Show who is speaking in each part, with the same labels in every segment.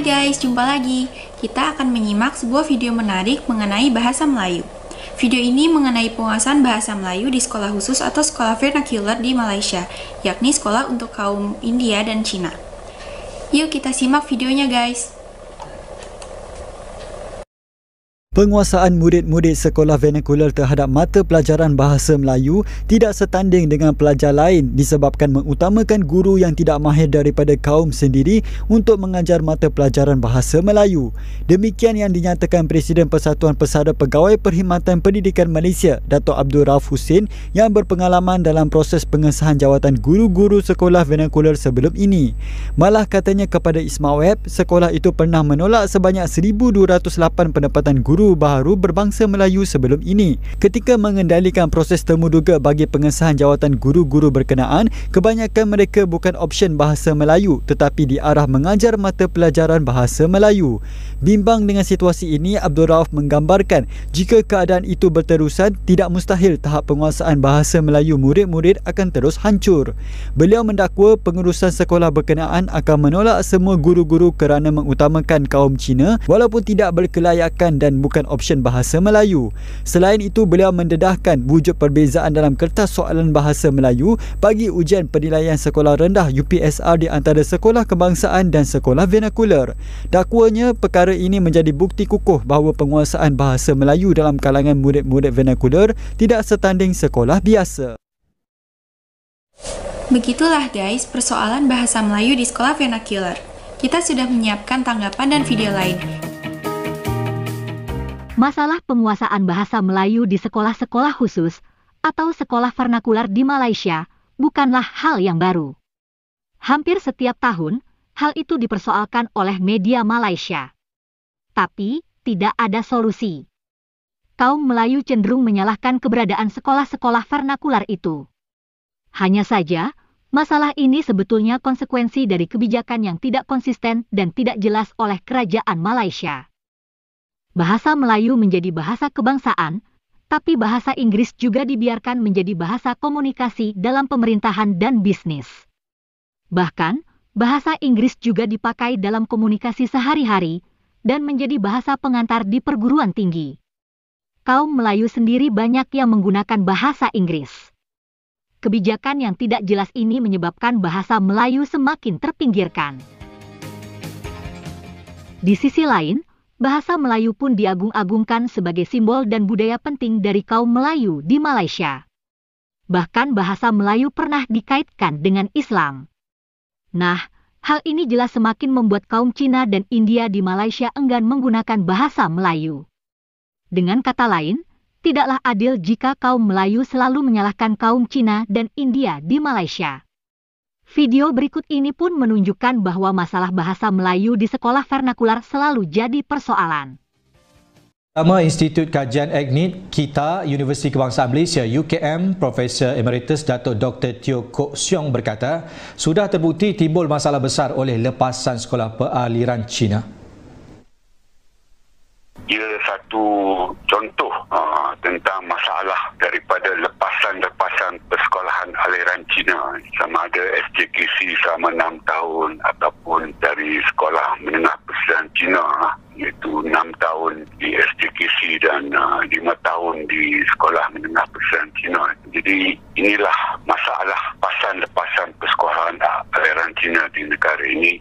Speaker 1: Hai guys, jumpa lagi. Kita akan menyimak sebuah video menarik mengenai bahasa Melayu. Video ini mengenai penguasaan bahasa Melayu di sekolah khusus atau sekolah vernacular di Malaysia, yakni sekolah untuk kaum India dan Cina. Yuk kita simak videonya guys.
Speaker 2: Penguasaan murid-murid sekolah vernacular terhadap mata pelajaran bahasa Melayu tidak setanding dengan pelajar lain disebabkan mengutamakan guru yang tidak mahir daripada kaum sendiri untuk mengajar mata pelajaran bahasa Melayu. Demikian yang dinyatakan Presiden Persatuan Pesara Pegawai Perkhidmatan Pendidikan Malaysia, Dato' Abdul Rauf Husin, yang berpengalaman dalam proses pengesahan jawatan guru-guru sekolah vernacular sebelum ini. Malah katanya kepada Ismail Web, sekolah itu pernah menolak sebanyak 1,208 pendapatan guru baharu berbangsa Melayu sebelum ini. Ketika mengendalikan proses temuduga bagi pengesahan jawatan guru-guru berkenaan, kebanyakan mereka bukan option bahasa Melayu tetapi diarah mengajar mata pelajaran bahasa Melayu. Bimbang dengan situasi ini, Abdul Rauf menggambarkan jika keadaan itu berterusan, tidak mustahil tahap penguasaan bahasa Melayu murid-murid akan terus hancur. Beliau mendakwa pengurusan sekolah berkenaan akan menolak semua guru-guru kerana mengutamakan kaum Cina walaupun tidak berkelayakan dan bukan option bahasa Melayu. Selain itu, beliau mendedahkan wujud perbezaan dalam kertas soalan bahasa Melayu bagi ujian penilaian sekolah rendah UPSR di antara sekolah kebangsaan dan sekolah vernacular. Dakwanya, perkara ini menjadi bukti kukuh bahawa penguasaan bahasa Melayu dalam kalangan murid-murid vernacular tidak setanding sekolah biasa.
Speaker 1: Begitulah guys persoalan bahasa Melayu di sekolah vernacular. Kita sudah menyiapkan tanggapan dan video lain.
Speaker 3: Masalah penguasaan bahasa Melayu di sekolah-sekolah khusus atau sekolah vernakular di Malaysia bukanlah hal yang baru. Hampir setiap tahun, hal itu dipersoalkan oleh media Malaysia. Tapi, tidak ada solusi. Kaum Melayu cenderung menyalahkan keberadaan sekolah-sekolah vernakular itu. Hanya saja, masalah ini sebetulnya konsekuensi dari kebijakan yang tidak konsisten dan tidak jelas oleh kerajaan Malaysia. Bahasa Melayu menjadi bahasa kebangsaan, tapi bahasa Inggris juga dibiarkan menjadi bahasa komunikasi dalam pemerintahan dan bisnis. Bahkan, bahasa Inggris juga dipakai dalam komunikasi sehari-hari dan menjadi bahasa pengantar di perguruan tinggi. Kaum Melayu sendiri banyak yang menggunakan bahasa Inggris. Kebijakan yang tidak jelas ini menyebabkan bahasa Melayu semakin terpinggirkan. Di sisi lain, bahasa Melayu pun diagung-agungkan sebagai simbol dan budaya penting dari kaum Melayu di Malaysia. Bahkan bahasa Melayu pernah dikaitkan dengan Islam. Nah, hal ini jelas semakin membuat kaum Cina dan India di Malaysia enggan menggunakan bahasa Melayu. Dengan kata lain, tidaklah adil jika kaum Melayu selalu menyalahkan kaum Cina dan India di Malaysia. Video berikut ini pun menunjukkan bahwa masalah bahasa Melayu di sekolah vernakular selalu jadi persoalan.
Speaker 4: Utama Institut Kajian Etnik KITA Universiti Kebangsaan Malaysia UKM, Profesor Emeritus Dato' Dr. Teo Kok Siong berkata, sudah terbukti timbul masalah besar oleh lepasan sekolah peraliran Cina.
Speaker 5: Ia satu contoh tentang masalah daripada lepasan persekolahan aliran Cina, sama ada SJKC selama 6 tahun ataupun dari sekolah menengah pesisir Cina, iaitu 6 tahun di SJKC dan 5 tahun di sekolah menengah pesisir Cina. Jadi inilah masalah lepasan persekolahan aliran Cina di negara ini,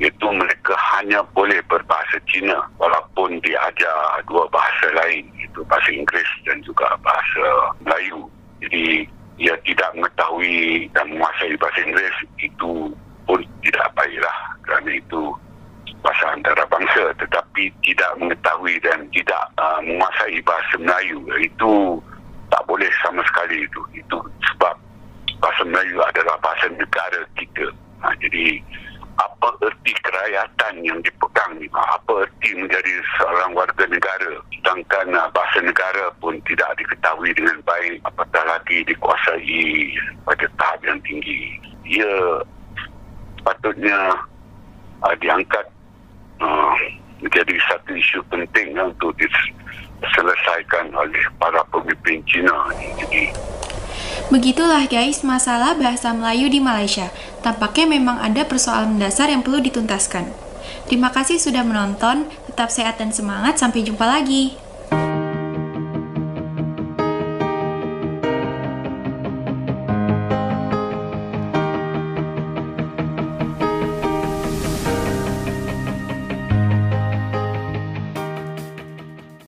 Speaker 5: iaitu mereka hanya boleh berbahasa Cina walaupun diajar 2 bahasa lain, iaitu bahasa Inggeris dan juga bahasa Melayu. Jadi ia tidak mengetahui dan menguasai bahasa Inggeris, itu pun tidak baiklah kerana itu bahasa antarabangsa, tetapi tidak mengetahui dan tidak menguasai bahasa Melayu, itu tak boleh sama sekali. Itu sebab bahasa Melayu adalah bahasa negara kita. Jadi apa erti kerakyatan yang dipegang, apa erti menjadi seorang warga negara, sedangkan bahasa negara pun tidak diketahui dengan baik, apatah lagi dikuasai pada tahap yang tinggi. Ia patutnya diangkat menjadi satu isu penting untuk diselesaikan oleh para pemimpin Cina. Jadi
Speaker 1: Begitulah guys masalah bahasa Melayu di Malaysia. Tampaknya memang ada persoalan mendasar yang perlu dituntaskan. Terima kasih sudah menonton, tetap sehat dan semangat, sampai jumpa lagi.